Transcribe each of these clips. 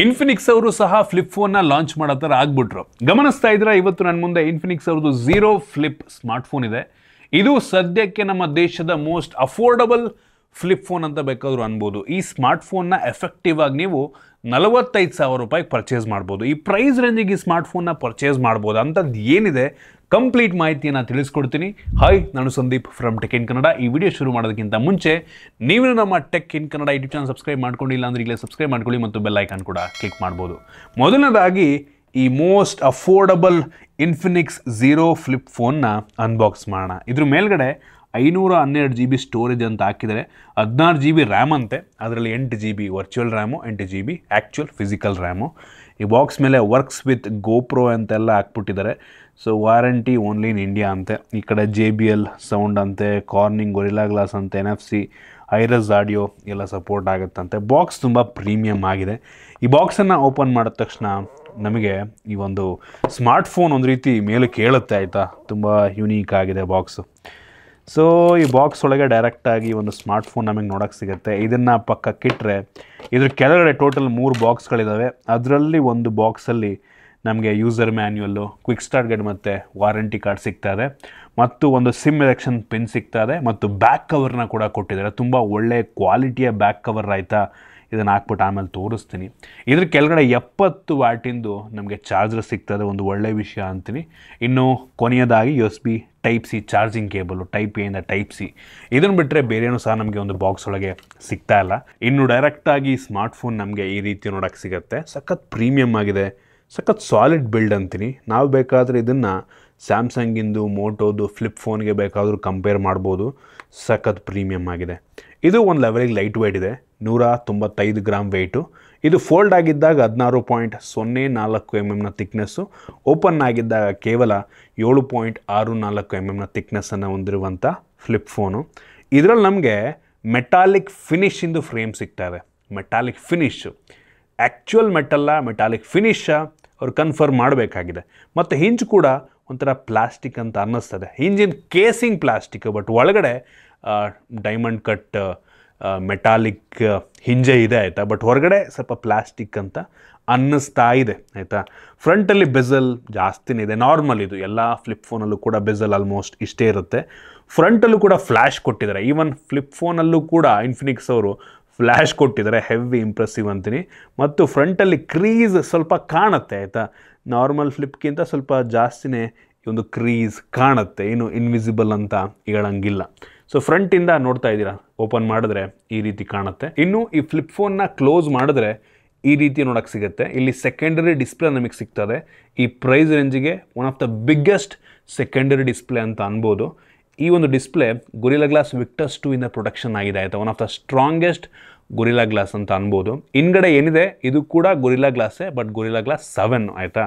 Infinix ಅವರು ಸಹ flip ಫೋನ್ನ ಲಾಂಚ್ ಮಾಡೋ ಥರ ಆಗ್ಬಿಟ್ರು. ಗಮನಿಸ್ತಾ ಇದ್ರೆ ಇವತ್ತು ನನ್ನ ಮುಂದೆ ಇನ್ಫಿನಿಕ್ಸ್ ಅವ್ರದ್ದು ಝೀರೋ ಫ್ಲಿಪ್ ಸ್ಮಾರ್ಟ್ ಫೋನ್ ಇದೆ. ಇದು ಸದ್ಯಕ್ಕೆ ನಮ್ಮ ದೇಶದ ಮೋಸ್ಟ್ ಅಫೋರ್ಡಬಲ್ ಫ್ಲಿಪ್ ಫೋನ್ ಅಂತ ಬೇಕಾದರೂ ಅನ್ಬೋದು. ಈ ಸ್ಮಾರ್ಟ್ ಫೋನ್ನ ಎಫೆಕ್ಟಿವ್ ಆಗಿ ನೀವು 45,000 ರೂಪಾಯಿಗೆ ಪರ್ಚೇಸ್ ಮಾಡ್ಬೋದು. ಈ ಪ್ರೈಸ್ ರೇಂಜಿಗೆ ಈ ಸ್ಮಾರ್ಟ್ ಫೋನ್ನ ಪರ್ಚೇಸ್ ಮಾಡ್ಬೋದು ಅಂಥದ್ದು ಏನಿದೆ ಕಂಪ್ಲೀಟ್ ಮಾಹಿತಿಯನ್ನು ತಿಳಿಸ್ಕೊಡ್ತೀನಿ. ಹಾಯ್, ನಾನು Sandeep from tech in Kannada. ಈ ವಿಡಿಯೋ ಶುರು ಮಾಡೋದಕ್ಕಿಂತ ಮುಂಚೆ ನೀವು ನಮ್ಮ tech in Kannada YouTube channel subscribe ಮಾಡ್ಕೊಂಡಿಲ್ಲ ಅಂದರೆ ಈಗಲೇ ಸಬ್ಸ್ಕ್ರೈಬ್ ಮಾಡ್ಕೊಳ್ಳಿ ಮತ್ತು ಬೆಲ್ ಐಕಾನ್ ಕೂಡ ಕ್ಲಿಕ್ ಮಾಡ್ಬೋದು. ಮೊದಲನೇದಾಗಿ ಈ most affordable Infinix zero flip ಫೋನ್ನ ಅನ್ಬಾಕ್ಸ್ ಮಾಡೋಣ. ಇದ್ರ ಮೇಲ್ಗಡೆ 512 GB ಸ್ಟೋರೇಜ್ ಅಂತ ಹಾಕಿದರೆ, 16 GB ರ್ಯಾಮ್ ಅಂತೆ. ಅದರಲ್ಲಿ 8 GB virtual RAM, 8 GB actual physical RAM. ಈ ಬಾಕ್ಸ್ ಮೇಲೆ ವರ್ಕ್ಸ್ ವಿತ್ GoPro ಅಂತೆಲ್ಲ ಹಾಕ್ಬಿಟ್ಟಿದ್ದಾರೆ. So warranty only in India ಅಂತೆ. ಈ ಕಡೆ JBL ಸೌಂಡ್ ಅಂತೆ, ಕಾರ್ನಿಂಗ್ ಗೊರಿಲ್ಲಾ ಗ್ಲಾಸ್ ಅಂತೆ, NFC, ಐರಸ್ ಆಡಿಯೋ ಎಲ್ಲ ಸಪೋರ್ಟ್ ಆಗುತ್ತಂತೆ. ಬಾಕ್ಸ್ ತುಂಬ ಪ್ರೀಮಿಯಮ್ ಆಗಿದೆ. ಈ ಬಾಕ್ಸನ್ನು ಓಪನ್ ಮಾಡಿದ ತಕ್ಷಣ ನಮಗೆ ಈ ಒಂದು ಸ್ಮಾರ್ಟ್ ಫೋನ್ ಒಂದು ರೀತಿ ಮೇಲೆ ಕೇಳುತ್ತೆ, ಆಯಿತಾ. ತುಂಬ ಯುನೀಕ್ ಆಗಿದೆ ಬಾಕ್ಸು. ಸೊ ಈ ಬಾಕ್ಸ್ ಒಳಗೆ ಡೈರೆಕ್ಟಾಗಿ ಒಂದು ಸ್ಮಾರ್ಟ್ ಫೋನ್ ನಮಗೆ ನೋಡೋಕ್ಕೆ ಸಿಗುತ್ತೆ. ಇದನ್ನು ಪಕ್ಕಕ್ಕಿಟ್ಟರೆ ಇದ್ರ ಕೆಳಗಡೆ ಟೋಟಲ್ 3 ಬಾಕ್ಸ್ಗಳಿದ್ದಾವೆ. ಅದರಲ್ಲಿ ಒಂದು ಬಾಕ್ಸಲ್ಲಿ ನಮಗೆ user manual, quick start guide ಮತ್ತು ವಾರಂಟಿ ಕಾರ್ಡ್ ಸಿಗ್ತಾ ಇದೆ, ಮತ್ತು ಒಂದು ಸಿಮ್ ಎಲೆಕ್ಷನ್ ಪಿನ್ ಸಿಗ್ತಾ ಇದೆ, ಮತ್ತು ಬ್ಯಾಕ್ ಕವರ್ನ ಕೂಡ ಕೊಟ್ಟಿದ್ದಾರೆ. ತುಂಬ ಒಳ್ಳೆಯ ಕ್ವಾಲಿಟಿಯ ಬ್ಯಾಕ್ ಕವರ್, ಆಯಿತಾ. ಇದನ್ನು ಹಾಕ್ಬಿಟ್ಟು ಆಮೇಲೆ ತೋರಿಸ್ತೀನಿ. ಇದ್ರ ಕೆಳಗಡೆ 70 ವ್ಯಾಟಿಂದು ನಮಗೆ ಚಾರ್ಜರ್ ಸಿಗ್ತದೆ, ಒಂದು ಒಳ್ಳೆಯ ವಿಷಯ ಅಂತೀನಿ. ಇನ್ನು ಕೊನೆಯದಾಗಿ USB Type C charging cable, Type A ಇಂದ Type C. ಇದನ್ನು ಬಿಟ್ಟರೆ ಬೇರೇನೂ ಸಹ ನಮಗೆ ಒಂದು ಬಾಕ್ಸ್ ಒಳಗೆ ಸಿಗ್ತಾ ಇಲ್ಲ. ಇನ್ನು ಡೈರೆಕ್ಟಾಗಿ ಸ್ಮಾರ್ಟ್ ಫೋನ್ ನಮಗೆ ಈ ರೀತಿ ನೋಡೋಕ್ಕೆ ಸಿಗುತ್ತೆ. ಸಖತ್ ಪ್ರೀಮಿಯಮ್ ಆಗಿದೆ, ಸಖತ್ ಸಾಲಿಡ್ ಬಿಲ್ಡ್ ಅಂತೀನಿ. ನಾವು ಬೇಕಾದರೆ ಇದನ್ನು ಸ್ಯಾಮ್ಸಂಗಿಂದು, ಮೋಟೋದು ಫ್ಲಿಪ್ ಫೋನ್ಗೆ ಬೇಕಾದರೂ ಕಂಪೇರ್ ಮಾಡ್ಬೋದು. ಸಖತ್ ಪ್ರೀಮಿಯಮ್ ಆಗಿದೆ. ಇದು ಒಂದು ಲೆವೆಲಿಗೆ ಲೈಟ್ ವೆಯ್ಟ್ ಇದೆ, 195 ಗ್ರಾಮ್ ವೆಯ್ಟು. ಇದು ಫೋಲ್ಡ್ ಆಗಿದ್ದಾಗ 16.04 mm ಥಿಕ್ನೆಸ್ಸು, ಓಪನ್ ಆಗಿದ್ದಾಗ ಕೇವಲ 7.64 mm ಥಿಕ್ನೆಸ್ಸನ್ನು ಹೊಂದಿರುವಂಥ ಫ್ಲಿಪ್ ಫೋನು. ಇದರಲ್ಲಿ ನಮಗೆ ಮೆಟಾಲಿಕ್ ಫಿನಿಶಿಂದು ಫ್ರೇಮ್ ಸಿಗ್ತದೆ. ಮೆಟಾಲಿಕ್ ಫಿನಿಶು ಆ್ಯಕ್ಚುಯಲ್ ಮೆಟಲ್ಲ, ಮೆಟಾಲಿಕ್ ಫಿನಿಶ ಅವ್ರು ಕನ್ಫರ್ಮ್ ಮಾಡಬೇಕಾಗಿದೆ. ಮತ್ತು ಹಿಂಜ್ ಕೂಡ ಒಂಥರ ಪ್ಲಾಸ್ಟಿಕ್ ಅಂತ ಅನ್ನಿಸ್ತದೆ. ಹಿಂಜಿನ ಕೇಸಿಂಗ್ ಪ್ಲಾಸ್ಟಿಕ್, ಬಟ್ ಒಳಗಡೆ ಡೈಮಂಡ್ ಕಟ್ ಮೆಟಾಲಿಕ್ ಹಿಂಜೆ ಇದೆ, ಆಯಿತಾ. ಬಟ್ ಹೊರಗಡೆ ಸ್ವಲ್ಪ ಪ್ಲಾಸ್ಟಿಕ್ ಅಂತ ಅನ್ನಿಸ್ತಾ ಇದೆ, ಆಯಿತಾ. ಫ್ರಂಟಲ್ಲಿ ಬೆಸಲ್ ಜಾಸ್ತಿನೇ ಇದೆ, ನಾರ್ಮಲ್ ಇದು. ಎಲ್ಲ ಫ್ಲಿಪ್ ಫೋನಲ್ಲೂ ಕೂಡ ಬೆಸಲ್ ಆಲ್ಮೋಸ್ಟ್ ಇಷ್ಟೇ ಇರುತ್ತೆ. ಫ್ರಂಟಲ್ಲೂ ಕೂಡ ಫ್ಲ್ಯಾಶ್ ಕೊಟ್ಟಿದ್ದಾರೆ. ಈವನ್ ಫ್ಲಿಪ್ ಫೋನಲ್ಲೂ ಕೂಡ ಇನ್ಫಿನಿಕ್ಸ್ ಅವರು ಫ್ಲ್ಯಾಶ್ ಕೊಟ್ಟಿದ್ದಾರೆ, ಹೆವಿ ಇಂಪ್ರೆಸಿವ್ ಅಂತೀನಿ. ಮತ್ತು ಫ್ರಂಟಲ್ಲಿ ಕ್ರೀಸ್ ಸ್ವಲ್ಪ ಕಾಣುತ್ತೆ, ಆಯಿತಾ. ನಾರ್ಮಲ್ ಫ್ಲಿಪ್ಗಿಂತ ಸ್ವಲ್ಪ ಜಾಸ್ತಿನೇ ಈ ಒಂದು ಕ್ರೀಸ್ ಕಾಣುತ್ತೆ, ಏನು ಇನ್ವಿಸಿಬಲ್ ಅಂತ ಹೇಳಂಗಿಲ್ಲ. ಸೊ ಫ್ರಂಟಿಂದ ನೋಡ್ತಾ ಇದ್ದೀರಾ, ಓಪನ್ ಮಾಡಿದ್ರೆ ಈ ರೀತಿ ಕಾಣುತ್ತೆ. ಇನ್ನು ಈ ಫ್ಲಿಪ್ ಫೋನ್ನ ಕ್ಲೋಸ್ ಮಾಡಿದ್ರೆ ಈ ರೀತಿ ನೋಡೋಕ್ಕೆ ಸಿಗುತ್ತೆ. ಇಲ್ಲಿ ಸೆಕೆಂಡರಿ ಡಿಸ್ಪ್ಲೇ ನಮಗೆ ಸಿಗ್ತದೆ. ಈ ಪ್ರೈಸ್ ರೇಂಜಿಗೆ one of the biggest secondary display ಅಂತ ಅನ್ಬೋದು. ಈ ಒಂದು ಡಿಸ್ಪ್ಲೇ ಗೊರಿಲ್ಲಾ ಗ್ಲಾಸ್ ವಿಕ್ಟರ್ಸ್ 2 ಇಂದ ಪ್ರೊಡಕ್ಷನ್ ಆಗಿದೆ, ಆಯಿತಾ. One of the strongest gorilla glass ಅಂತ ಅನ್ಬೋದು. ಹಿಂದ್ಗಡೆ ಏನಿದೆ ಇದು ಕೂಡ ಗೊರಿಲ್ಲಾ ಗ್ಲಾಸೇ, ಬಟ್ ಗೊರಿಲ್ಲಾ ಗ್ಲಾಸ್ 7, ಆಯಿತಾ.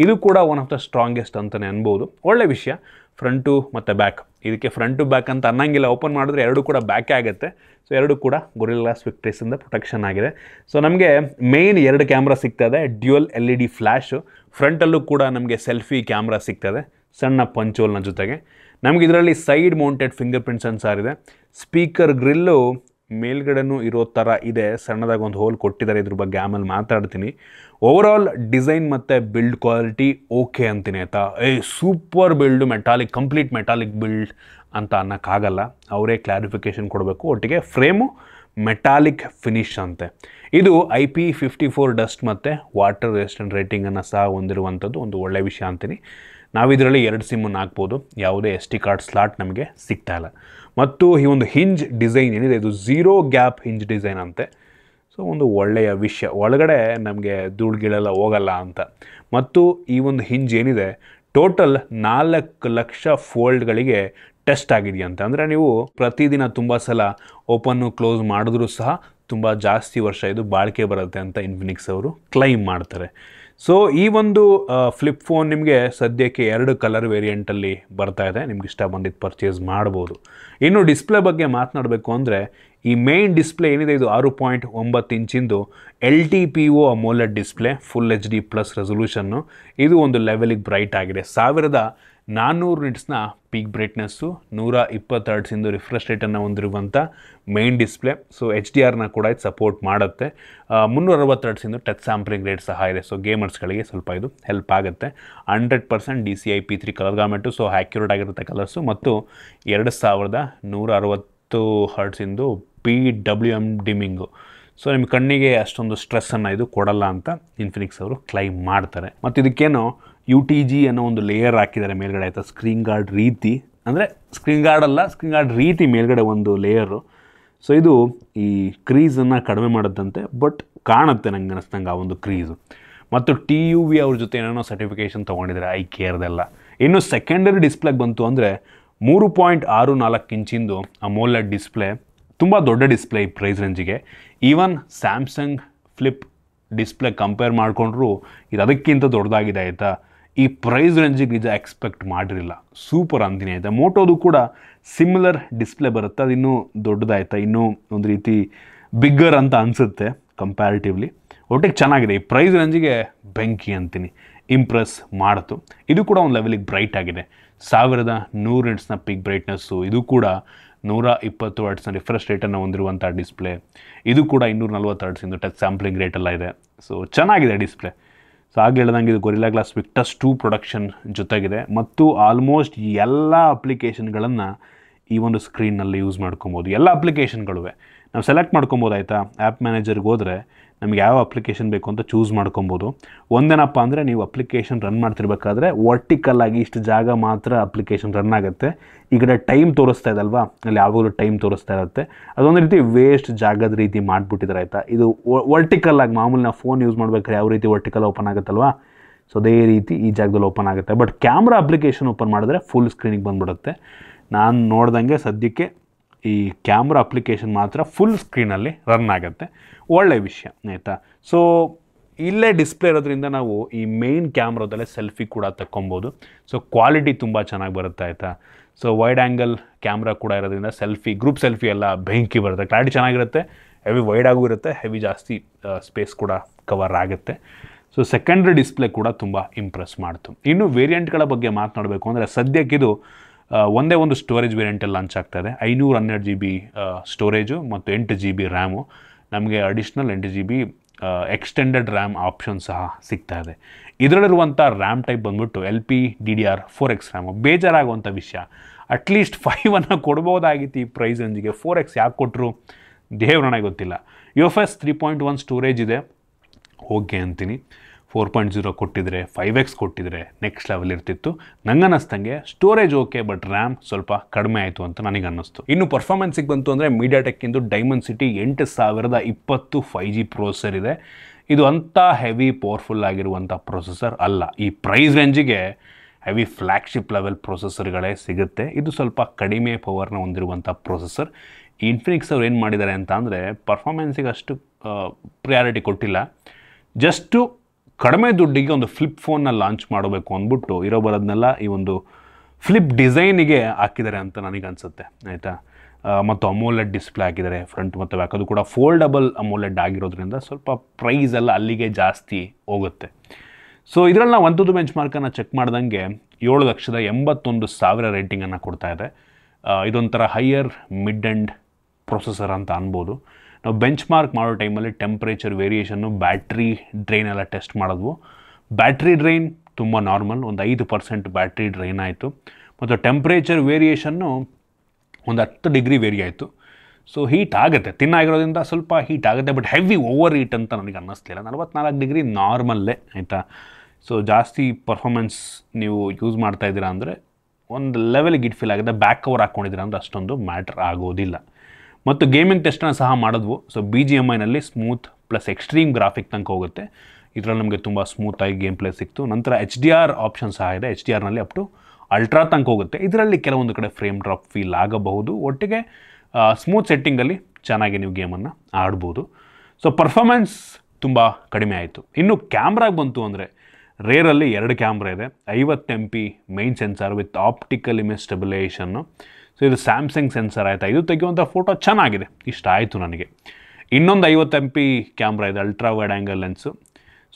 ಇದು ಕೂಡ ಒನ್ ಆಫ್ ದ ಸ್ಟ್ರಾಂಗೆಸ್ಟ್ ಅಂತಲೇ ಅನ್ಬೋದು. ಒಳ್ಳೆ ವಿಷಯ. ಫ್ರಂಟು ಮತ್ತು ಬ್ಯಾಕ್, ಇದಕ್ಕೆ ಫ್ರಂಟು ಬ್ಯಾಕ್ ಅಂತ ಅನ್ನಂಗಿಲ್ಲ. ಓಪನ್ ಮಾಡಿದ್ರೆ ಎರಡು ಕೂಡ ಬ್ಯಾಕೇ ಆಗುತ್ತೆ. ಸೊ ಎರಡು ಕೂಡ ಗೊರಿಲ್ಲಾ ಗ್ಲಾಸ್ ವಿಕ್ಟರ್ಸಿಂದ ಪ್ರೊಟೆಕ್ಷನ್ ಆಗಿದೆ. ಸೊ ನಮಗೆ ಮೇಯ್ನ್ 2 ಕ್ಯಾಮ್ರಾ ಸಿಗ್ತದೆ, ಡ್ಯುಯಲ್ LED ಫ್ಲ್ಯಾಶು. ಫ್ರಂಟಲ್ಲೂ ಕೂಡ ನಮಗೆ ಸೆಲ್ಫಿ ಕ್ಯಾಮ್ರಾ ಸಿಗ್ತದೆ, ಸಣ್ಣ ಪಂಚೋಲ್ನ ಜೊತೆಗೆ. ನಮಗೆ ಇದರಲ್ಲಿ side mounted fingerprint sensor ಇದೆ. ಸ್ಪೀಕರ್ ಗ್ರಿಲ್ಲು ಮೇಲ್ಗಡೆನೂ ಇರೋ ಥರ ಇದೆ, ಸಣ್ಣದಾಗಿ ಒಂದು ಹೋಲ್ ಕೊಟ್ಟಿದ್ದಾರೆ. ಇದ್ರ ಬಗ್ಗೆ ಆಮೇಲೆ ಮಾತಾಡ್ತೀನಿ. ಓವರಾಲ್ ಡಿಸೈನ್ ಮತ್ತು ಬಿಲ್ಡ್ ಕ್ವಾಲಿಟಿ ಓಕೆ ಅಂತೀನಿ, ಆಯಿತಾ. Super build, metallic, complete metallic build ಅಂತ ಅನ್ನೋಕ್ಕಾಗಲ್ಲ. ಅವರೇ ಕ್ಲಾರಿಫಿಕೇಷನ್ ಕೊಡಬೇಕು. ಒಟ್ಟಿಗೆ ಫ್ರೇಮು ಮೆಟಾಲಿಕ್ ಫಿನಿಶ್ ಅಂತೆ. ಇದು IP54 ಡಸ್ಟ್ ಮತ್ತು ವಾಟರ್ ರೆಸಿಸ್ಟೆಂಟ್ ರೇಟಿಂಗನ್ನು ಸಹ ಹೊಂದಿರುವಂಥದ್ದು, ಒಂದು ಒಳ್ಳೆಯ ವಿಷಯ ಅಂತೀನಿ. ನಾವಿದರಲ್ಲಿ 2 ಸಿಮ್ಮನ್ನು ಹಾಕ್ಬೋದು, ಯಾವುದೇ SD ಕಾರ್ಡ್ ಸ್ಲಾಟ್ ನಮಗೆ ಸಿಗ್ತಾ ಇಲ್ಲ. ಮತ್ತು ಈ ಒಂದು ಹಿಂಜ್ ಡಿಸೈನ್ ಏನಿದೆ ಇದು 0 ಗ್ಯಾಪ್ ಹಿಂಜ್ ಡಿಸೈನ್ ಅಂತೆ. ಸೊ ಒಂದು ಒಳ್ಳೆಯ ವಿಷಯ, ಒಳಗಡೆ ನಮಗೆ ಧೂಳುಗಿಳೆಲ್ಲ ಹೋಗಲ್ಲ ಅಂತ. ಮತ್ತು ಈ ಒಂದು ಹಿಂಜ್ ಏನಿದೆ ಟೋಟಲ್ 4 ಲಕ್ಷ ಫೋಲ್ಡ್ಗಳಿಗೆ ಟೆಸ್ಟ್ ಆಗಿದೆಯಂತೆ. ಅಂದರೆ ನೀವು ಪ್ರತಿದಿನ ತುಂಬ ಸಲ ಓಪನ್ನು ಕ್ಲೋಸ್ ಮಾಡಿದ್ರೂ ಸಹ ತುಂಬ ಜಾಸ್ತಿ ವರ್ಷ ಇದು ಬಾಳಿಕೆ ಬರುತ್ತೆ ಅಂತ ಇನ್ಫಿನಿಕ್ಸ್ ಅವರು ಕ್ಲೈಮ್ ಮಾಡ್ತಾರೆ. ಸೊ ಈ ಒಂದು ಫ್ಲಿಪ್ ಫೋನ್ ನಿಮಗೆ ಸದ್ಯಕ್ಕೆ 2 ಕಲರ್ ವೇರಿಯಂಟಲ್ಲಿ ಬರ್ತಾ ಇದೆ. ನಿಮ್ಗೆ ಇಷ್ಟ ಬಂದಿದ್ದು ಪರ್ಚೇಸ್ ಮಾಡ್ಬೋದು. ಇನ್ನು ಡಿಸ್ಪ್ಲೇ ಬಗ್ಗೆ ಮಾತನಾಡಬೇಕು ಅಂದರೆ ಈ ಮೇನ್ ಡಿಸ್ಪ್ಲೇ ಏನಿದೆ ಇದು 6.9 ಇಂಚಿಂದು LTPO AMOLED display, full HD+ ರೆಸೊಲ್ಯೂಷನ್ನು. ಇದು ಒಂದು ಲೆವೆಲಿಗೆ ಬ್ರೈಟ್ ಆಗಿದೆ. 1000 400 ನಿಟ್ಸ್ನ ಪೀಕ್ ಬ್ರೈಟ್ನೆಸ್ಸು, 120 ಹರ್ಟ್ಸಿಂದು ರಿಫ್ರೆಶ್ ರೇಟನ್ನು ಹೊಂದಿರುವಂಥ ಮೈನ್ ಡಿಸ್ಪ್ಲೇ. ಸೊ HDRನ ಕೂಡ ಇದು ಸಪೋರ್ಟ್ ಮಾಡುತ್ತೆ. 360 ಹರ್ಟ್ಸಿಂದು ಟಚ್ ಸ್ಯಾಂಪ್ಲಿಂಗ್ ರೇಟ್ ಸಹ ಇದೆ. ಸೊ ಗೇಮರ್ಸ್ಗಳಿಗೆ ಸ್ವಲ್ಪ ಇದು ಹೆಲ್ಪ್ ಆಗುತ್ತೆ. 100% DCI P3 colour gamut, so accurate ಆಗಿರುತ್ತೆ ಕಲರ್ಸು, ಮತ್ತು 2160 ಹರ್ಟ್ಸಿಂದು PWM ಡಿಮ್ಮಿಂಗು. ಸೊ ನಿಮ್ಮ ಕಣ್ಣಿಗೆ ಅಷ್ಟೊಂದು ಸ್ಟ್ರೆಸ್ಸನ್ನು ಇದು ಕೊಡಲ್ಲ ಅಂತ ಇನ್ಫಿನಿಕ್ಸ್ ಅವರು ಕ್ಲೈಮ್ ಮಾಡ್ತಾರೆ. ಮತ್ತು ಇದಕ್ಕೇನು UTG ಅನ್ನೋ ಒಂದು ಲೇಯರ್ ಹಾಕಿದ್ದಾರೆ ಮೇಲ್ಗಡೆ, ಆಯಿತಾ, ಸ್ಕ್ರೀನ್ ಗಾರ್ಡ್ ರೀತಿ, ಅಂದರೆ ಸ್ಕ್ರೀನ್ ಗಾರ್ಡ್ ಅಲ್ಲ, ಸ್ಕ್ರೀನ್ ಗಾರ್ಡ್ ರೀತಿ ಮೇಲ್ಗಡೆ ಒಂದು ಲೇಯರು. ಸೊ ಇದು ಈ ಕ್ರೀಸನ್ನು ಕಡಿಮೆ ಮಾಡುತ್ತಂತೆ, ಬಟ್ ಕಾಣುತ್ತೆ ನಂಗೆ ಅನ್ನಿಸ್ದಂಗೆ ಆ ಒಂದು ಕ್ರೀಸು. ಮತ್ತು TUV ಅವ್ರ ಜೊತೆ ಏನೇನೋ ಸರ್ಟಿಫಿಕೇಷನ್ ತೊಗೊಂಡಿದ್ದಾರೆ, IKEAರ್ದೆಲ್ಲ. ಇನ್ನು ಸೆಕೆಂಡರಿ ಡಿಸ್ಪ್ಲೇಗೆ ಬಂತು ಅಂದರೆ 3.64 ಇಂಚಿಂದು AMOLED ಡಿಸ್ಪ್ಲೇ, ತುಂಬ ದೊಡ್ಡ ಡಿಸ್ಪ್ಲೇ ಈ ಪ್ರೈಸ್ ರೇಂಜಿಗೆ. Even Samsung flip display compare ಮಾಡಿಕೊಂಡ್ರೂ ಇದು ಅದಕ್ಕಿಂತ ದೊಡ್ಡದಾಗಿದೆ, ಆಯಿತಾ. ಈ ಪ್ರೈಸ್ ರೇಂಜಿಗೆ ನಿಜ ಎಕ್ಸ್ಪೆಕ್ಟ್ ಮಾಡಿರಲಿಲ್ಲ, ಸೂಪರ್ ಅಂತೀನಿ, ಆಯಿತಾ. ಮೋಟೋದು ಕೂಡ ಸಿಮಿಲರ್ ಡಿಸ್ಪ್ಲೇ ಬರುತ್ತೆ, ಅದು ಇನ್ನೂ ದೊಡ್ಡದಾಯ್ತಾ, ಇನ್ನೂ ಒಂದು ರೀತಿ ಬಿಗ್ಗರ್ ಅಂತ ಅನಿಸುತ್ತೆ ಕಂಪ್ಯಾರಿಟಿವ್ಲಿ. ಒಟ್ಟಿಗೆ ಚೆನ್ನಾಗಿದೆ, ಈ ಪ್ರೈಸ್ ರೇಂಜಿಗೆ ಬೆಂಕಿ ಅಂತೀನಿ, ಇಂಪ್ರೆಸ್ ಮಾಡ್ತು. ಇದು ಕೂಡ ಒಂದು ಲೆವೆಲಿಗೆ ಬ್ರೈಟ್ ಆಗಿದೆ. 1100 ನಿಟ್ಸ್ನ ಪೀಕ್ ಬ್ರೈಟ್ನೆಸ್ಸು, ಇದು ಕೂಡ 120 ಹರ್ಟ್ಸ್ನ ರಿಫ್ರೆಶ್ ರೇಟನ್ನು ಹೊಂದಿರುವಂಥ ಡಿಸ್ಪ್ಲೇ. ಇದು ಕೂಡ 240 ಹರ್ಟ್ಸಿಂದು ಟಚ್ ಸ್ಯಾಂಪ್ಲಿಂಗ್ ರೇಟೆಲ್ಲ ಇದೆ. ಸೊ ಚೆನ್ನಾಗಿದೆ ಡಿಸ್ಪ್ಲೇ. ಸೊ ಆಗಲೇ ಹೇಳ್ದಂಗೆ ಇದು ಗೊರಿಲ್ಲಾ ಗ್ಲಾಸ್ ವಿಕ್ಟಸ್ 2 ಪ್ರೊಡಕ್ಷನ್ ಜೊತೆಗಿದೆ, ಮತ್ತು ಆಲ್ಮೋಸ್ಟ್ ಎಲ್ಲ ಅಪ್ಲಿಕೇಶನ್ಗಳನ್ನು ಈ ಒಂದು ಸ್ಕ್ರೀನ್ನಲ್ಲಿ ಯೂಸ್ ಮಾಡ್ಕೊಬೋದು. ಎಲ್ಲ ಅಪ್ಲಿಕೇಶನ್ಗಳು ನಾವು ಸೆಲೆಕ್ಟ್ ಮಾಡ್ಕೊಬೋದು, ಆಯಿತಾ. ಆ್ಯಪ್ ಮ್ಯಾನೇಜರ್ಗೆ ಹೋದರೆ ನಮಗೆ ಯಾವ ಅಪ್ಲಿಕೇಶನ್ ಬೇಕು ಅಂತ ಚೂಸ್ ಮಾಡ್ಕೊಬೋದು. ಒಂದೇನಪ್ಪ ಅಂದರೆ, ನೀವು ಅಪ್ಲಿಕೇಶನ್ ರನ್ ಮಾಡ್ತಿರ್ಬೇಕಾದ್ರೆ ವರ್ಟಿಕಲ್ಲಾಗಿ ಇಷ್ಟು ಜಾಗ ಮಾತ್ರ ಅಪ್ಲಿಕೇಶನ್ ರನ್ ಆಗುತ್ತೆ. ಈ ಕಡೆ ಟೈಮ್ ತೋರಿಸ್ತಾ ಇದಲ್ವಾ, ಅಲ್ಲಿ ಯಾವಾಗಲೂ ಟೈಮ್ ತೋರಿಸ್ತಾ ಇರುತ್ತೆ. ಅದೊಂದು ರೀತಿ ವೇಸ್ಟ್ ಜಾಗದ ರೀತಿ ಮಾಡಿಬಿಟ್ಟಿದ್ದಾರೆ, ಆಯಿತಾ. ಇದು ವರ್ಟಿಕಲ್ಲಾಗಿ ಮಾಮೂಲಿ ನಾವು ಫೋನ್ ಯೂಸ್ ಮಾಡ್ಬೇಕಾದ್ರೆ ಯಾವ ರೀತಿ ವರ್ಟಿಕಲ್ ಓಪನ್ ಆಗುತ್ತಲ್ವಾ, ಸೊ ಅದೇ ರೀತಿ ಈ ಜಾಗದಲ್ಲಿ ಓಪನ್ ಆಗುತ್ತೆ. ಬಟ್ ಕ್ಯಾಮ್ರಾ ಅಪ್ಲಿಕೇಶನ್ ಓಪನ್ ಮಾಡಿದ್ರೆ ಫುಲ್ ಸ್ಕ್ರೀನಿಗೆ ಬಂದುಬಿಡುತ್ತೆ. ನಾನು ನೋಡ್ದಂಗೆ ಸದ್ಯಕ್ಕೆ ಈ ಕ್ಯಾಮ್ರಾ ಅಪ್ಲಿಕೇಶನ್ ಮಾತ್ರ ಫುಲ್ ಸ್ಕ್ರೀನಲ್ಲಿ ರನ್ ಆಗುತ್ತೆ. ಒಳ್ಳೆಯ ವಿಷಯ, ಆಯಿತಾ. ಸೊ ಇಲ್ಲೇ ಡಿಸ್ಪ್ಲೇ ಇರೋದ್ರಿಂದ ನಾವು ಈ ಮೇಯ್ನ್ ಕ್ಯಾಮ್ರಾದಲ್ಲೇ ಸೆಲ್ಫಿ ಕೂಡ ತಗೊಬೋದು. ಸೊ ಕ್ವಾಲಿಟಿ ತುಂಬ ಚೆನ್ನಾಗಿ ಬರುತ್ತೆ, ಆಯಿತಾ. ಸೊ ವೈಡ್ ಆ್ಯಂಗಲ್ ಕ್ಯಾಮ್ರಾ ಕೂಡ ಇರೋದ್ರಿಂದ ಗ್ರೂಪ್ ಸೆಲ್ಫಿ ಎಲ್ಲ ಬೆಂಕಿ ಬರುತ್ತೆ. ಕ್ಲಾರಿಟಿ ಚೆನ್ನಾಗಿರುತ್ತೆ, ಹೆವಿ ವೈಡ್ ಆಗೂ ಇರುತ್ತೆ, ಹೆವಿ ಜಾಸ್ತಿ ಸ್ಪೇಸ್ ಕೂಡ ಕವರ್ ಆಗುತ್ತೆ. ಸೊ ಸೆಕೆಂಡ್ರಿ ಡಿಸ್ಪ್ಲೇ ಕೂಡ ತುಂಬ ಇಂಪ್ರೆಸ್ ಮಾಡ್ತು. ಇನ್ನು ವೇರಿಯಂಟ್ಗಳ ಬಗ್ಗೆ ಮಾತನಾಡಬೇಕು ಅಂದರೆ, ಸದ್ಯಕ್ಕಿದು ಒಂದೇ ಒಂದು ಸ್ಟೋರೇಜ್ ವೇರಿಯಂಟಲ್ಲಿ ಲಾಂಚ್ ಆಗ್ತಾಯಿದೆ. 512 GB ಸ್ಟೋರೇಜು ಮತ್ತು 8 GB ರ್ಯಾಮು. ನಮಗೆ additional 8 GB extended RAM option ಸಹ ಸಿಗ್ತಾ ಇದೆ. ಇದರಲ್ಲಿರುವಂಥ ರ್ಯಾಮ್ ಟೈಪ್ ಬಂದ್ಬಿಟ್ಟು LPDDR4X ರ್ಯಾಮು. ಬೇಜಾರಾಗುವಂಥ ವಿಷಯ, ಅಟ್ಲೀಸ್ಟ್ 5 ಕೊಡ್ಬೋದಾಗಿತ್ತು ಈ ಪ್ರೈಸ್ ರೇಂಜಿಗೆ. 4X ಯಾಕೆ ಕೊಟ್ಟರು ದೇವ್ರಣ ಗೊತ್ತಿಲ್ಲ. UFS 3.1 ಸ್ಟೋರೇಜ್ ಇದೆ, ಓಕೆ ಅಂತೀನಿ. 4.0 ಕೊಟ್ಟಿದ್ರೆ, 5X ಕೊಟ್ಟಿದ್ರೆ ನೆಕ್ಸ್ಟ್ ಲೆವೆಲ್ ಇರ್ತಿತ್ತು. ನಂಗೆ ಅನ್ನಿಸ್ತಂಗೆ ಸ್ಟೋರೇಜ್ ಓಕೆ, ಬಟ್ ರ್ಯಾಮ್ ಸ್ವಲ್ಪ ಕಡಿಮೆ ಆಯಿತು ಅಂತ ನನಗೆ ಅನ್ನಿಸ್ತು. ಇನ್ನು ಪರ್ಫಾರ್ಮೆನ್ಸಿಗೆ ಬಂತು ಅಂದರೆ, ಮೀಡಿಯಾಟೆಕ್ಕಿಂದು Dimensity 8020 5G ಪ್ರೊಸೆಸರ್ ಇದೆ. ಇದು ಅಂಥ ಹೆವಿ ಪವರ್ಫುಲ್ ಆಗಿರುವಂಥ ಪ್ರೊಸೆಸರ್ ಅಲ್ಲ. ಈ ಪ್ರೈಸ್ ರೇಂಜಿಗೆ ಹೆವಿ ಫ್ಲ್ಯಾಗ್ಶಿಪ್ ಲೆವೆಲ್ ಪ್ರೊಸೆಸರ್ಗಳೇ ಸಿಗುತ್ತೆ. ಇದು ಸ್ವಲ್ಪ ಕಡಿಮೆ ಪವರ್ನ ಹೊಂದಿರುವಂಥ ಪ್ರೊಸೆಸರ್. ಈ ಇನ್ಫಿನಿಕ್ಸ್ ಅವ್ರು ಏನು ಮಾಡಿದ್ದಾರೆ ಅಂತ ಅಂದರೆ, ಪರ್ಫಾರ್ಮೆನ್ಸಿಗೆ ಅಷ್ಟು ಪ್ರಿಯಾರಿಟಿ ಕೊಟ್ಟಿಲ್ಲ. ಜಸ್ಟು ಕಡಿಮೆ ದುಡ್ಡಿಗೆ ಒಂದು ಫ್ಲಿಪ್ ಫೋನ್ನ ಲಾಂಚ್ ಮಾಡಬೇಕು ಅಂದ್ಬಿಟ್ಟು ಇರೋ ಬರೋದನ್ನೆಲ್ಲ ಈ ಒಂದು ಫ್ಲಿಪ್ ಡಿಸೈನಿಗೆ ಹಾಕಿದ್ದಾರೆ ಅಂತ ನನಗೆ ಅನಿಸುತ್ತೆ, ಆಯಿತಾ. ಮತ್ತು AMOLED ಡಿಸ್ಪ್ಲೇ ಹಾಕಿದ್ದಾರೆ ಫ್ರಂಟ್ ಮತ್ತು ಬ್ಯಾಕ್. ಅದು ಕೂಡ ಫೋಲ್ಡಬಲ್ AMOLED ಆಗಿರೋದ್ರಿಂದ ಸ್ವಲ್ಪ ಪ್ರೈಸ್ ಎಲ್ಲ ಅಲ್ಲಿಗೆ ಜಾಸ್ತಿ ಹೋಗುತ್ತೆ. ಸೊ ಇದರಲ್ಲಿ ನಾವು Antutu ಬೆಂಚ್ ಮಾರ್ಕನ್ನು ಚೆಕ್ ಮಾಡ್ದಂಗೆ 7,81,000 ರೇಟಿಂಗನ್ನು ಕೊಡ್ತಾ ಇದೆ. ಇದೊಂಥರ ಹೈಯರ್ ಮಿಡ್ ಎಂಡ್ ಪ್ರೊಸೆಸರ್ ಅಂತ ಅನ್ಬೋದು. ನಾವು ಬೆಂಚ್ ಮಾರ್ಕ್ ಮಾಡೋ ಟೈಮಲ್ಲಿ ಟೆಂಪ್ರೇಚರ್ ವೇರಿಯೇಷನ್ನು, ಬ್ಯಾಟ್ರಿ ಡ್ರೈನ್ ಎಲ್ಲ ಟೆಸ್ಟ್ ಮಾಡಿದ್ವು. ಬ್ಯಾಟ್ರಿ ಡ್ರೈನ್ ತುಂಬ ನಾರ್ಮಲ್, ಒಂದು 5% ಬ್ಯಾಟ್ರಿ ಡ್ರೈನ್ ಆಯಿತು. ಮತ್ತು ಟೆಂಪ್ರೇಚರ್ ವೇರಿಯೇಷನ್ನು ಒಂದು 10 ಡಿಗ್ರಿ ವೇರಿ ಆಯಿತು. ಸೊ ಹೀಟ್ ಆಗುತ್ತೆ, ತಿನ್ನಾಗಿರೋದ್ರಿಂದ ಸ್ವಲ್ಪ ಹೀಟ್ ಆಗುತ್ತೆ, ಬಟ್ ಹೆವಿ ಓವರ್ ಹೀಟ್ ಅಂತ ನನಗೆ ಅನ್ನಿಸ್ಲಿಲ್ಲ. 44 ಡಿಗ್ರಿ ನಾರ್ಮಲ್ಲೇ, ಆಯಿತಾ. ಸೊ ಜಾಸ್ತಿ ಪರ್ಫಾರ್ಮೆನ್ಸ್ ನೀವು ಯೂಸ್ ಮಾಡ್ತಾ ಇದ್ದೀರಾ ಅಂದರೆ ಒಂದು ಲೆವೆಲ್ಗೆ ಇಟ್ ಫೀಲ್ ಆಗುತ್ತೆ. ಬ್ಯಾಕ್ ಕವರ್ ಹಾಕ್ಕೊಂಡಿದ್ದೀರಾ ಅಂದರೆ ಅಷ್ಟೊಂದು ಮ್ಯಾಟ್ರ್ ಆಗೋದಿಲ್ಲ. ಮತ್ತು ಗೇಮಿಂಗ್ ಟೆಸ್ಟನ್ನು ಸಹ ಮಾಡಿದ್ವು. ಸೊ BGMIನಲ್ಲಿ ಸ್ಮೂತ್ ಪ್ಲಸ್ ಎಕ್ಸ್ಟ್ರೀಮ್ ಗ್ರಾಫಿಕ್ ತನಕ ಹೋಗುತ್ತೆ. ಇದರಲ್ಲಿ ನಮಗೆ ತುಂಬ ಸ್ಮೂತಾಗಿ ಗೇಮ್ ಪ್ಲೇ ಸಿಕ್ತು. ನಂತರ HDR ಆಪ್ಷನ್ ಸಹ ಇದೆ. HDRನಲ್ಲಿ ಅಪ್ ಟು ಅಲ್ಟ್ರಾ ತನಕ ಹೋಗುತ್ತೆ. ಇದರಲ್ಲಿ ಕೆಲವೊಂದು ಕಡೆ ಫ್ರೇಮ್ ಡ್ರಾಪ್ ಫೀಲ್ ಆಗಬಹುದು. ಒಟ್ಟಿಗೆ ಸ್ಮೂತ್ ಸೆಟ್ಟಿಂಗಲ್ಲಿ ಚೆನ್ನಾಗಿ ನೀವು ಗೇಮನ್ನು ಆಡ್ಬೋದು. ಸೊ ಪರ್ಫಾರ್ಮೆನ್ಸ್ ತುಂಬ ಕಡಿಮೆ ಆಯಿತು. ಇನ್ನು ಕ್ಯಾಮ್ರಾಗೆ ಬಂತು ಅಂದರೆ, ರೇರಲ್ಲಿ 2 ಕ್ಯಾಮ್ರಾ ಇದೆ. 50 MP main sensor with optical image stabilisation. So ಇದು ಸ್ಯಾಮ್ಸಂಗ್ ಸೆನ್ಸರ್, ಆಯಿತಾ. ಇದು ತೆಗೆಯುವಂಥ ಫೋಟೋ ಚೆನ್ನಾಗಿದೆ, ಇಷ್ಟ ಆಯಿತು ನನಗೆ. ಇನ್ನೊಂದು 50 MP ಕ್ಯಾಮ್ರಾ ಇದೆ, ultra wide angle lens.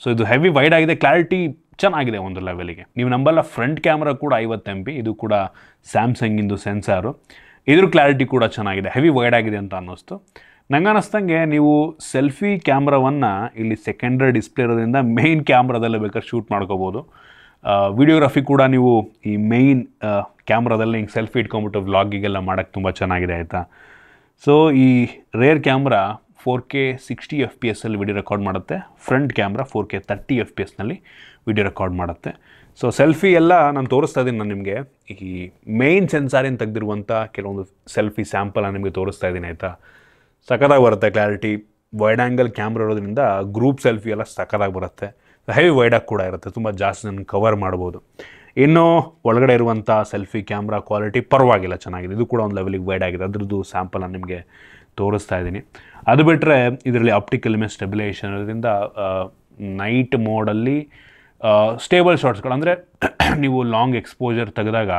So ಇದು ಹೆವಿ ವೈಡ್ ಆಗಿದೆ, ಕ್ಲಾರಿಟಿ ಚೆನ್ನಾಗಿದೆ ಒಂದು ಲೆವೆಲಿಗೆ. ನೀವು ನಂಬಲ್ಲ, ಫ್ರಂಟ್ ಕ್ಯಾಮ್ರಾ ಕೂಡ 50 MP, ಇದು ಕೂಡ ಸ್ಯಾಮ್ಸಂಗಿಂದು ಸೆನ್ಸಾರು. ಇದ್ರ ಕ್ಲಾರಿಟಿ ಕೂಡ ಚೆನ್ನಾಗಿದೆ, ಹೆವಿ ವೈಡ್ ಆಗಿದೆ ಅಂತ ಅನ್ನಿಸ್ತು. ನಂಗೆ ಅನ್ನಿಸ್ದಂಗೆ ನೀವು ಸೆಲ್ಫಿ ಕ್ಯಾಮ್ರಾವನ್ನು ಇಲ್ಲಿ ಸೆಕೆಂಡ್ರಿ ಡಿಸ್ಪ್ಲೇ ಇರೋದ್ರಿಂದ ಮೇಯ್ನ್ ಕ್ಯಾಮ್ರಾದಲ್ಲೇ ಬೇಕಾದ್ರೆ ಶೂಟ್ ಮಾಡ್ಕೋಬೋದು. ವಿಡಿಯೋಗ್ರಫಿ ಕೂಡ ನೀವು ಈ ಮೇಯ್ನ್ ಕ್ಯಾಮ್ರಾದಲ್ಲಿ ಹಿಂಗೆ ಸೆಲ್ಫಿ ಇಟ್ಕೊಂಬಿಟ್ಟು ವ್ಲಾಗಿಗೆಲ್ಲ ಮಾಡೋಕ್ಕೆ ತುಂಬ ಚೆನ್ನಾಗಿದೆ ಆಯಿತಾ. ಸೊ ಈ rear camera 4K 60 FPS video record ಮಾಡುತ್ತೆ. Front camera 4K 30 FPS video record ಮಾಡುತ್ತೆ. ಸೊ ಸೆಲ್ಫಿ ಎಲ್ಲ ನಾನು ತೋರಿಸ್ತಾ ಇದ್ದೀನಿ, ನಾನು ನಿಮಗೆ ಈ ಮೇಯ್ನ್ ಸೆನ್ಸಾರಿಂದ ತೆಗೆದಿರುವಂಥ ಕೆಲವೊಂದು ಸೆಲ್ಫಿ ಸ್ಯಾಂಪಲ್ ನಿಮಗೆ ತೋರಿಸ್ತಾ ಇದ್ದೀನಿ ಆಯಿತಾ. ಸಖತ್ತಾಗಿ ಬರುತ್ತೆ ಕ್ಲಾರಿಟಿ, ವೈಡ್ ಆ್ಯಂಗಲ್ ಕ್ಯಾಮ್ರಾ ಇರೋದ್ರಿಂದ ಗ್ರೂಪ್ ಸೆಲ್ಫಿ ಎಲ್ಲ ಸಖತ್ತಾಗಿ ಬರುತ್ತೆ. ಹೆವಿ ವೈಡಾಗಿ ಕೂಡ ಇರುತ್ತೆ, ತುಂಬ ಜಾಸ್ತಿ ನಾನು ಕವರ್ ಮಾಡ್ಬೋದು. ಇನ್ನು ಒಳಗಡೆ ಇರುವಂಥ ಸೆಲ್ಫಿ ಕ್ಯಾಮ್ರಾ ಕ್ವಾಲಿಟಿ ಪರವಾಗಿಲ್ಲ, ಚೆನ್ನಾಗಿದೆ. ಇದು ಕೂಡ ಒಂದು ಲೆವೆಲಿಗೆ ವೈಡ್ ಆಗಿದೆ, ಅದ್ರದ್ದು ಸ್ಯಾಂಪಲ್ ನಾನು ನಿಮಗೆ ತೋರಿಸ್ತಾ ಇದ್ದೀನಿ. ಅದು ಬಿಟ್ಟರೆ ಇದರಲ್ಲಿ ಆಪ್ಟಿಕಲ್ ಇಮೇಜ್ ಸ್ಟೆಬಿಲೈಸೇಷನ್ ಇರೋದ್ರಿಂದ ನೈಟ್ ಮೋಡಲ್ಲಿ ಸ್ಟೇಬಲ್ ಶಾಟ್ಸ್ಗಳು, ಅಂದರೆ ನೀವು ಲಾಂಗ್ ಎಕ್ಸ್ಪೋಜರ್ ತೆಗೆದಾಗ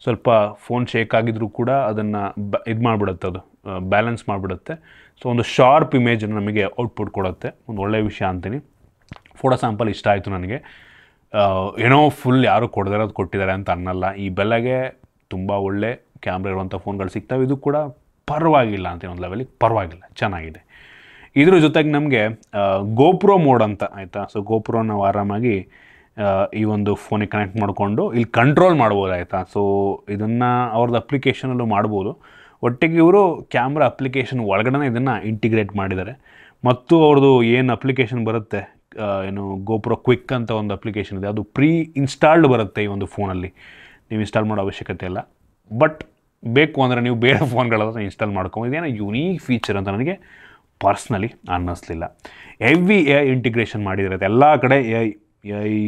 ಸ್ವಲ್ಪ ಫೋನ್ ಶೇಕ್ ಆಗಿದ್ರೂ ಕೂಡ ಅದನ್ನು ಇದು ಮಾಡಿಬಿಡುತ್ತೆ, ಅದು ಬ್ಯಾಲೆನ್ಸ್ ಮಾಡಿಬಿಡುತ್ತೆ. ಸೊ ಒಂದು ಶಾರ್ಪ್ ಇಮೇಜನ್ನು ನಮಗೆ ಔಟ್ಪುಟ್ ಕೊಡುತ್ತೆ, ಒಂದು ಒಳ್ಳೆಯ ವಿಷಯ ಅಂತೀನಿ. ಫೋಟೋ ಸ್ಯಾಂಪಲ್ ಇಷ್ಟ ಆಯಿತು ನನಗೆ. ಏನೋ ಫುಲ್ ಯಾರು ಕೊಡದಿರೋದು ಕೊಟ್ಟಿದ್ದಾರೆ ಅಂತ ಅನ್ನಲ್ಲ. ಈ ಬೆಲೆಗೆ ತುಂಬ ಒಳ್ಳೆ ಕ್ಯಾಮ್ರಾ ಇರುವಂಥ ಫೋನ್ಗಳು ಸಿಗ್ತವೆ. ಇದು ಕೂಡ ಪರವಾಗಿಲ್ಲ ಅಂತೀನಿ, ಒಂದು ಲೆವೆಲಿಗೆ ಪರವಾಗಿಲ್ಲ, ಚೆನ್ನಾಗಿದೆ. ಇದ್ರ ಜೊತೆಗೆ ನಮಗೆ ಗೋಪ್ರೋ ಮೋಡ್ ಅಂತ ಆಯಿತಾ. ಸೊ ಗೋಪ್ರೋ ನಾವು ಆರಾಮಾಗಿ ಈ ಒಂದು ಫೋನಿಗೆ ಕನೆಕ್ಟ್ ಮಾಡಿಕೊಂಡು ಇಲ್ಲಿ ಕಂಟ್ರೋಲ್ ಮಾಡ್ಬೋದು ಆಯಿತಾ. ಸೊ ಇದನ್ನು ಅವ್ರದ್ದು ಅಪ್ಲಿಕೇಶನಲ್ಲೂ ಮಾಡ್ಬೋದು. ಒಟ್ಟಿಗೆ ಇವರು ಕ್ಯಾಮ್ರಾ ಅಪ್ಲಿಕೇಶನ್ ಒಳಗಡೆ ಇದನ್ನು ಇಂಟಿಗ್ರೇಟ್ ಮಾಡಿದ್ದಾರೆ. ಮತ್ತು ಅವ್ರದ್ದು ಏನು ಅಪ್ಲಿಕೇಶನ್ ಬರುತ್ತೆ, ಏನು ಗೋಪ್ರೋ ಕ್ವಿಕ್ ಅಂತ ಒಂದು ಅಪ್ಲಿಕೇಶನ್ ಇದೆ, ಅದು ಪ್ರೀ ಇನ್ಸ್ಟಾಲ್ಡ್ ಬರುತ್ತೆ ಈ ಒಂದು ಫೋನಲ್ಲಿ. ನೀವು ಇನ್ಸ್ಟಾಲ್ ಮಾಡೋ ಅವಶ್ಯಕತೆ ಇಲ್ಲ. ಬಟ್ ಬೇಕು ಅಂದರೆ ನೀವು ಬೇರೆ ಫೋನ್ಗಳಾದ್ರೆ ಇನ್ಸ್ಟಾಲ್ ಮಾಡ್ಕೊಂಡು, ಇದೇನೋ ಯುನೀಕ್ ಫೀಚರ್ ಅಂತ ನನಗೆ ಪರ್ಸ್ನಲಿ ಅನ್ನಿಸ್ಲಿಲ್ಲ. ಹೆವಿ AI ಇಂಟಿಗ್ರೇಷನ್ ಮಾಡಿದಿರುತ್ತೆ ಎಲ್ಲ ಕಡೆ. AI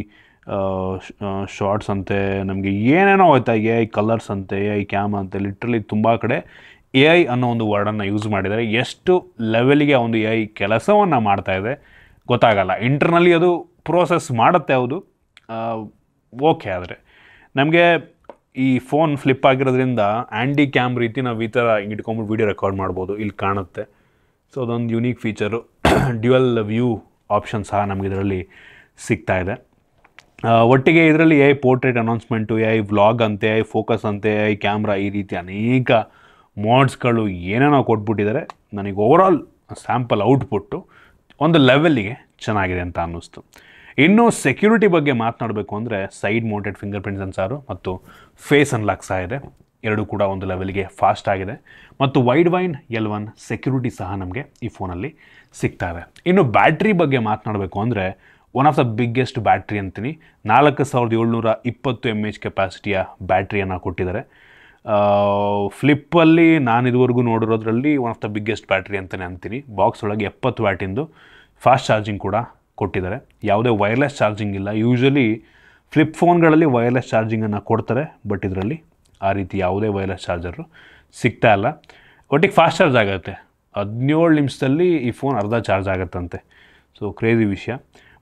ಶಾರ್ಟ್ಸ್ ಅಂತೆ, ನಮಗೆ ಏನೇನೋ ಹೋಯ್ತಾ, AI ಕಲರ್ಸ್ ಅಂತೆ, AI ಕ್ಯಾಮ್ ಅಂತೆ, ಲಿಟ್ರಲಿ ತುಂಬ ಕಡೆ AI ಅನ್ನೋ ಒಂದು ವರ್ಡನ್ನು ಯೂಸ್ ಮಾಡಿದ್ದಾರೆ. ಎಷ್ಟು ಲೆವೆಲಿಗೆ ಒಂದು AI ಕೆಲಸವನ್ನು ಮಾಡ್ತಾಯಿದೆ ಗೊತ್ತಾಗಲ್ಲ. ಇಂಟರ್ನಲ್ಲಿ ಅದು ಪ್ರೋಸೆಸ್ ಮಾಡುತ್ತೆ, ಹೌದು, ಓಕೆ. ಆದರೆ ನಮಗೆ ಈ ಫೋನ್ ಫ್ಲಿಪ್ ಆಗಿರೋದ್ರಿಂದ ಆ್ಯಂಡಿ ಕ್ಯಾಮ್ ರೀತಿ ನಾವು ಈ ಥರ ಇಟ್ಕೊಂಡ್ಬಿಟ್ಟು ವೀಡಿಯೋ ರೆಕಾರ್ಡ್ ಮಾಡ್ಬೋದು, ಇಲ್ಲಿ ಕಾಣುತ್ತೆ. ಸೊ ಅದೊಂದು unique feature. Dual view option ಸಹ ನಮಗೆ ಇದರಲ್ಲಿ ಸಿಗ್ತಾಯಿದೆ. ಒಟ್ಟಿಗೆ ಇದರಲ್ಲಿ AI portrait announcement, AI vlog ಅಂತೆ, AI ಫೋಕಸ್ ಅಂತೆ, AI ಕ್ಯಾಮ್ರಾ, ಈ ರೀತಿ ಅನೇಕ ಮೋಡ್ಸ್ಗಳು ಏನೇನೋ ಕೊಟ್ಬಿಟ್ಟಿದ್ದಾರೆ. ನನಗೆ ಓವರಾಲ್ ಸ್ಯಾಂಪಲ್ ಔಟ್ಪುಟ್ಟು ಒಂದು ಲೆವೆಲ್ಲಿಗೆ ಚೆನ್ನಾಗಿದೆ ಅಂತ ಅನ್ನಿಸ್ತು. ಇನ್ನು ಸೆಕ್ಯೂರಿಟಿ ಬಗ್ಗೆ ಮಾತನಾಡಬೇಕು ಅಂದರೆ side mounted finger print sensor ಮತ್ತು ಫೇಸ್ ಅನ್ಲಾಕ್ ಸಹ ಇದೆ. ಎರಡೂ ಕೂಡ ಒಂದು ಲೆವೆಲ್ಗೆ ಫಾಸ್ಟ್ ಆಗಿದೆ. ಮತ್ತು ವೈಡ್ ವೈನ್ L1 ಸೆಕ್ಯೂರಿಟಿ ಸಹ ನಮಗೆ ಈ ಫೋನಲ್ಲಿ ಸಿಗ್ತವೆ. ಇನ್ನು ಬ್ಯಾಟ್ರಿ ಬಗ್ಗೆ ಮಾತನಾಡಬೇಕು ಅಂದರೆ one of the biggest battery ಅಂತೀನಿ. 4720 mAh ಕೆಪಾಸಿಟಿಯ ಬ್ಯಾಟ್ರಿಯನ್ನು ಕೊಟ್ಟಿದ್ದಾರೆ. ಫ್ಲಿಪ್ಪಲ್ಲಿ ನಾನು ಇದುವರೆಗೂ ನೋಡಿರೋದ್ರಲ್ಲಿ one of the biggest battery ಅಂತಲೇ ಅಂತೀನಿ. ಬಾಕ್ಸ್ ಒಳಗೆ 70 ವ್ಯಾಟಿಂದು ಫಾಸ್ಟ್ ಚಾರ್ಜಿಂಗ್ ಕೂಡ ಕೊಟ್ಟಿದ್ದಾರೆ. ಯಾವುದೇ ವೈರ್ಲೆಸ್ ಚಾರ್ಜಿಂಗ್ ಇಲ್ಲ. ಯೂಶ್ವಲಿ ಫ್ಲಿಪ್ ಫೋನ್ಗಳಲ್ಲಿ ವೈರ್ಲೆಸ್ ಚಾರ್ಜಿಂಗನ್ನು ಕೊಡ್ತಾರೆ, ಬಟ್ ಇದರಲ್ಲಿ ಆ ರೀತಿ ಯಾವುದೇ ವೈರ್ಲೆಸ್ ಚಾರ್ಜರು ಸಿಗ್ತಾ ಇಲ್ಲ. ಒಟ್ಟಿಗೆ ಫಾಸ್ಟ್ ಚಾರ್ಜ್ ಆಗುತ್ತೆ, 17 ನಿಮಿಷದಲ್ಲಿ ಈ ಫೋನ್ ಅರ್ಧ ಚಾರ್ಜ್ ಆಗುತ್ತಂತೆ. ಸೊ ಕ್ರೇಜಿ ವಿಷಯ.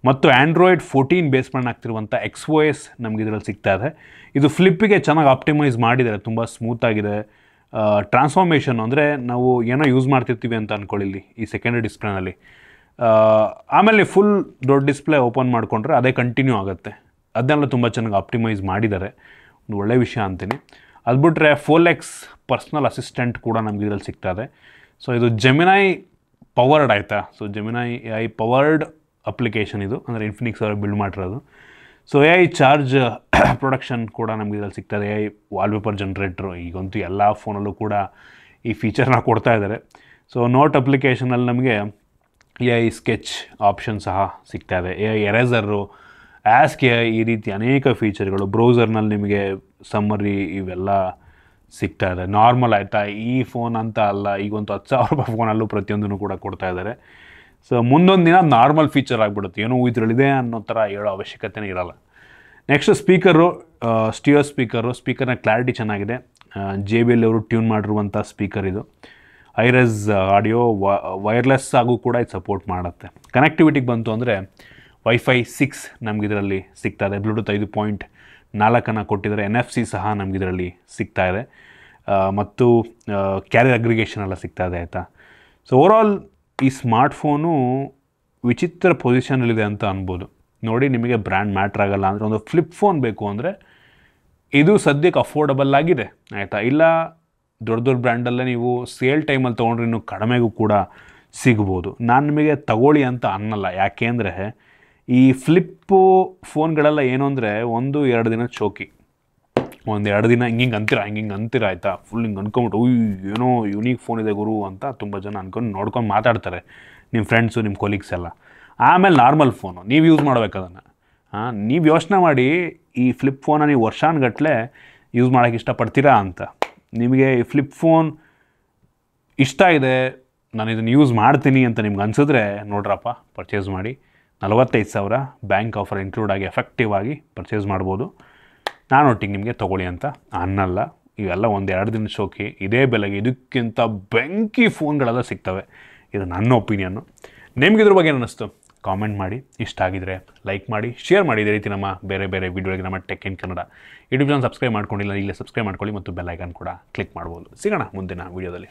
ಮತ್ತು ಆ್ಯಂಡ್ರಾಯ್ಡ್ 14 ಬೇಸ್ ಮಾಡಿ ಆಗ್ತಿರುವಂಥ XOS ನಮಗೆ ಇದರಲ್ಲಿ ಸಿಗ್ತಾ ಇದೆ. ಇದು ಫ್ಲಿಪ್ಪಿಗೆ ಚೆನ್ನಾಗಿ ಆಪ್ಟಿಮೈಸ್ ಮಾಡಿದ್ದಾರೆ, ತುಂಬ ಸ್ಮೂತಾಗಿದೆ. ಟ್ರಾನ್ಸ್ಫಾರ್ಮೇಷನ್ ಅಂದರೆ ನಾವು ಏನೋ ಯೂಸ್ ಮಾಡ್ತಿರ್ತೀವಿ ಅಂತ ಅಂದ್ಕೊಳ್ಳಿ ಈ ಸೆಕೆಂಡರಿ ಡಿಸ್ಪ್ಲೇನಲ್ಲಿ, ಆಮೇಲೆ ಫುಲ್ ದೊಡ್ಡ ಡಿಸ್ಪ್ಲೇ ಓಪನ್ ಮಾಡಿಕೊಂಡ್ರೆ ಅದೇ ಕಂಟಿನ್ಯೂ ಆಗುತ್ತೆ. ಅದನ್ನೆಲ್ಲ ತುಂಬ ಚೆನ್ನಾಗಿ ಆಪ್ಟಿಮೈಸ್ ಮಾಡಿದ್ದಾರೆ, ಒಂದು ಒಳ್ಳೆಯ ವಿಷಯ ಅಂತೀನಿ. ಅದು ಬಿಟ್ಟರೆ 4X ಪರ್ಸ್ನಲ್ ಅಸಿಸ್ಟೆಂಟ್ ಕೂಡ ನಮಗೆ ಇದರಲ್ಲಿ ಸಿಗ್ತಾ ಇದೆ. ಸೊ ಇದು ಜೆಮಿನೈ ಪವರ್ಡ್ ಆಯಿತಾ. ಸೊ ಜೆಮಿನೈ AI ಪವರ್ಡ್ ಅಪ್ಲಿಕೇಶನ್ ಇದು, ಅಂದರೆ ಇನ್ಫಿನಿಕ್ಸ್ ಅವರು ಬಿಲ್ಡ್ ಮಾಡಿರೋದು. ಸೊ AI ಚಾರ್ಜ್ ಪ್ರೊಡಕ್ಷನ್ ಕೂಡ ನಮಗೆ ಇದರಲ್ಲಿ ಸಿಗ್ತದೆ. AI ವಾಲ್ಪೇಪರ್ ಜನ್ರೇಟ್ರು ಈಗಂತೂ ಎಲ್ಲ ಫೋನಲ್ಲೂ ಕೂಡ ಈ ಫೀಚರ್ನ ಕೊಡ್ತಾ ಇದ್ದಾರೆ. ಸೊ ನೋಟ್ ಅಪ್ಲಿಕೇಶನಲ್ಲಿ ನಮಗೆ AI ಸ್ಕೆಚ್ ಆಪ್ಷನ್ ಸಹ ಸಿಗ್ತಾ ಇದೆ. AI ಎರೇಸರು, ಆಸ್ಕ್ AI, ಈ ರೀತಿ ಅನೇಕ ಫೀಚರ್ಗಳು. ಬ್ರೌಸರ್ನಲ್ಲಿ ನಿಮಗೆ ಸಮ್ಮರಿ ಇವೆಲ್ಲ ಸಿಗ್ತಾ ಇದೆ. ನಾರ್ಮಲ್ ಆಯಿತಾ, ಈ ಫೋನ್ ಅಂತ ಅಲ್ಲ, ಈಗೊಂದು 10,000 ರೂಪಾಯಿ ಫೋನಲ್ಲೂ ಪ್ರತಿಯೊಂದನ್ನು ಕೂಡ ಕೊಡ್ತಾ ಇದ್ದಾರೆ. ಸೊ ಮುಂದೊಂದು ದಿನ ನಾರ್ಮಲ್ ಫೀಚರ್ ಆಗಿಬಿಡುತ್ತೆ, ಏನೋ ಇದರಲ್ಲಿದೆ ಅನ್ನೋ ಥರ ಹೇಳೋ ಅವಶ್ಯಕತೆನೇ ಇರಲ್ಲ. ನೆಕ್ಸ್ಟ್ ಸ್ಪೀಕರು, ಸ್ಟಿಯೋ ಸ್ಪೀಕರ್ನ ಕ್ಲಾರಿಟಿ ಚೆನ್ನಾಗಿದೆ. JBL ಅವರು ಟ್ಯೂನ್ ಮಾಡಿರುವಂಥ ಸ್ಪೀಕರ್ ಇದು. ಐರೆಸ್ ಆಡಿಯೋ, ವೈರ್ಲೆಸ್ ಆಗೂ ಕೂಡ ಇದು ಸಪೋರ್ಟ್ ಮಾಡುತ್ತೆ. ಕನೆಕ್ಟಿವಿಟಿಗೆ ಬಂತು ಅಂದರೆ Wi-Fi 6 ನಮಗಿದರಲ್ಲಿ ಸಿಗ್ತಾ ಇದೆ. ಬ್ಲೂಟೂತ್ 5.4 ಕೊಟ್ಟಿದ್ದಾರೆ. NFC ಸಹ ನಮಗಿದರಲ್ಲಿ ಸಿಗ್ತಾ ಇದೆ. ಮತ್ತು ಕ್ಯಾರಿಯರ್ ಅಗ್ರಿಗೇಷನ್ ಎಲ್ಲ ಸಿಗ್ತಾ ಇದೆ ಆಯಿತಾ. ಸೊ ಓವರಾಲ್ ಈ ಸ್ಮಾರ್ಟ್ಫೋನು ವಿಚಿತ್ರ ಪೊಸಿಷನಲ್ಲಿದೆ ಅಂತ ಅನ್ಬೋದು. ನೋಡಿ ನಿಮಗೆ ಬ್ರ್ಯಾಂಡ್ ಮ್ಯಾಟ್ರ್ ಆಗಲ್ಲ ಅಂದರೆ ಒಂದು ಫ್ಲಿಪ್ ಫೋನ್ ಬೇಕು ಅಂದರೆ ಇದು ಸದ್ಯಕ್ಕೆ ಅಫೋರ್ಡಬಲ್ ಆಗಿದೆ ಆಯಿತಾ. ಇಲ್ಲ ದೊಡ್ಡ ದೊಡ್ಡ ಬ್ರ್ಯಾಂಡಲ್ಲೇ ನೀವು ಸೇಲ್ ಟೈಮಲ್ಲಿ ತೊಗೊಂಡ್ರೆ ಇನ್ನೂ ಕಡಿಮೆಗೂ ಕೂಡ ಸಿಗ್ಬೋದು. ನಾನು ನಿಮಗೆ ತಗೊಳ್ಳಿ ಅಂತ ಅನ್ನಲ್ಲ, ಯಾಕೆಂದರೆ ಈ ಫ್ಲಿಪ್ಪು ಫೋನ್ಗಳೆಲ್ಲ ಏನು ಅಂದರೆ 1-2 ದಿನ ಶೋಕಿ, 1-2 ದಿನ ಹಿಂಗೆ ಅಂತೀರ ಆಯಿತಾ. ಫುಲ್ ಹಿಂಗೆ ಅನ್ಕೊಂಬಿಟ್ಟು ಏನೋ ಯುನೀಕ್ ಫೋನ್ ಇದೆ ಗುರು ಅಂತ ತುಂಬ ಜನ ಅನ್ಕೊಂಡು ನೋಡ್ಕೊಂಡು ಮಾತಾಡ್ತಾರೆ, ನಿಮ್ಮ ಫ್ರೆಂಡ್ಸು ನಿಮ್ಮ ಕೊಲೀಗ್ಸ್ ಎಲ್ಲ. ಆಮೇಲೆ ನಾರ್ಮಲ್ ಫೋನು ನೀವು ಯೂಸ್ ಮಾಡ್ಬೇಕು ಅದನ್ನು. ನೀವು ಯೋಚನೆ ಮಾಡಿ, ಈ ಫ್ಲಿಪ್ ಫೋನ ನೀವು ವರ್ಷಾನುಗಟ್ಟಲೆ ಯೂಸ್ ಮಾಡೋಕ್ಕೆ ಇಷ್ಟಪಡ್ತೀರಾ ಅಂತ. ನಿಮಗೆ ಈ ಫ್ಲಿಪ್ ಫೋನ್ ಇಷ್ಟ ಇದೆ, ನಾನು ಇದನ್ನು ಯೂಸ್ ಮಾಡ್ತೀನಿ ಅಂತ ನಿಮ್ಗೆ ಅನಿಸಿದ್ರೆ ನೋಡ್ರಪ್ಪ, ಪರ್ಚೇಸ್ ಮಾಡಿ. 45,000 ಬ್ಯಾಂಕ್ ಆಫರ್ ಇನ್ಕ್ಲೂಡ್ ಆಗಿ ಎಫೆಕ್ಟಿವ್ ಆಗಿ ಪರ್ಚೇಸ್ ಮಾಡ್ಬೋದು. ನಾನು ಒಟ್ಟಿಗೆ ನಿಮಗೆ ತೊಗೊಳ್ಳಿ ಅಂತ ಅನ್ನಲ್ಲ. ಇವೆಲ್ಲ 1-2 ದಿನ ಶೋಕಿ, ಇದೇ ಬೆಲೆಗೆ ಇದಕ್ಕಿಂತ ಬೆಂಕಿ ಫೋನ್ಗಳೆಲ್ಲ ಸಿಗ್ತವೆ. ಇದು ನನ್ನ ಒಪಿನಿಯನ್ನು. ನಿಮ್ಗೆ ಇದ್ರ ಬಗ್ಗೆ ಏನು ಅನ್ನಿಸ್ತು ಕಾಮೆಂಟ್ ಮಾಡಿ. ಇಷ್ಟ ಆಗಿದ್ರೆ ಲೈಕ್ ಮಾಡಿ, ಶೇರ್ ಮಾಡಿ. ಇದೇ ರೀತಿ ನಮ್ಮ ಬೇರೆ ಬೇರೆ ವೀಡಿಯೋಗೆ ನಮ್ಮ tech in Kannada YouTube channel subscribe ಮಾಡ್ಕೊಂಡಿಲ್ಲ, ಇಲ್ಲೇ ಸಬ್ಸ್ಕ್ರೈಬ್ ಮಾಡ್ಕೊಳ್ಳಿ ಮತ್ತು ಬೆಲ್ ಐಕಾನ್ ಕೂಡ ಕ್ಲಿಕ್ ಮಾಡ್ಬೋದು. ಸಿಗೋಣ ಮುಂದಿನ ವೀಡಿಯೋದಲ್ಲಿ.